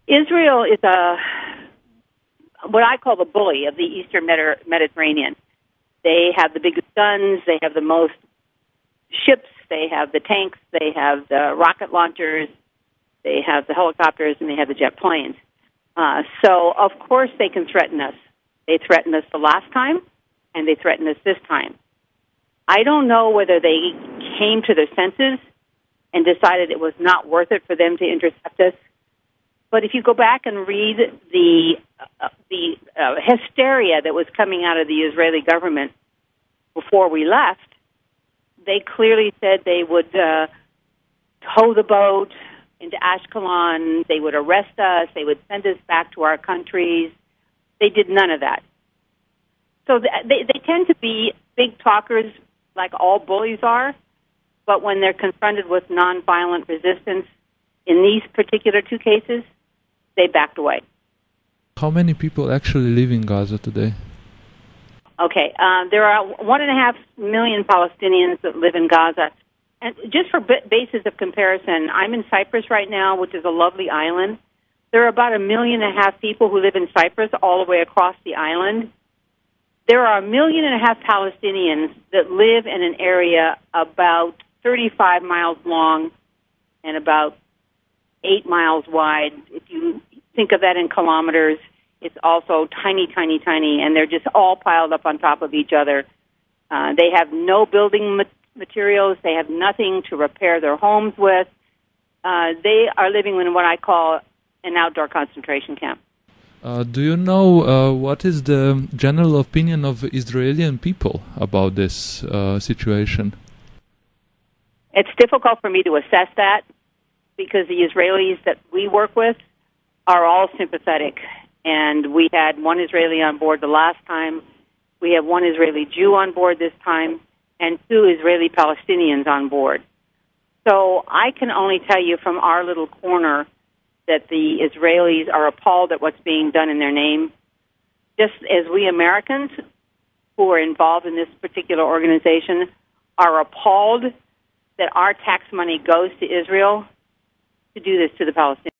Israel is what I call the bully of the Eastern Mediterranean. They have the biggest guns, they have the most ships, they have the tanks, they have the rocket launchers, they have the helicopters, and they have the jet planes. So, of course, they can threaten us. They threatened us the last time, and they threatened us this time. I don't know whether they came to their senses and decided it was not worth it for them to intercept us. But if you go back and read the hysteria that was coming out of the Israeli government before we left, they clearly said they would tow the boat into Ashkelon, they would arrest us, they would send us back to our countries. They did none of that. So they tend to be big talkers like all bullies are, but when they're confronted with nonviolent resistance in these particular two cases, they backed away. How many people actually live in Gaza today? Okay, there are 1.5 million Palestinians that live in Gaza. And just for basis of comparison, I'm in Cyprus right now, which is a lovely island. There are about 1.5 million people who live in Cyprus all the way across the island. There are 1.5 million Palestinians that live in an area about 35 miles long and about 8 miles wide. If you think of that in kilometers, it's also tiny, tiny, tiny, and they're just all piled up on top of each other. They have no building materials. They have nothing to repair their homes with. They are living in what I call an outdoor concentration camp. Do you know what is the general opinion of Israeli people about this situation? It's difficult for me to assess that because the Israelis that we work with are all sympathetic. And we had one Israeli on board the last time. We have one Israeli Jew on board this time and 2 Israeli Palestinians on board. So I can only tell you from our little corner that the Israelis are appalled at what's being done in their name, just as we Americans who are involved in this particular organization are appalled that our tax money goes to Israel to do this to the Palestinians.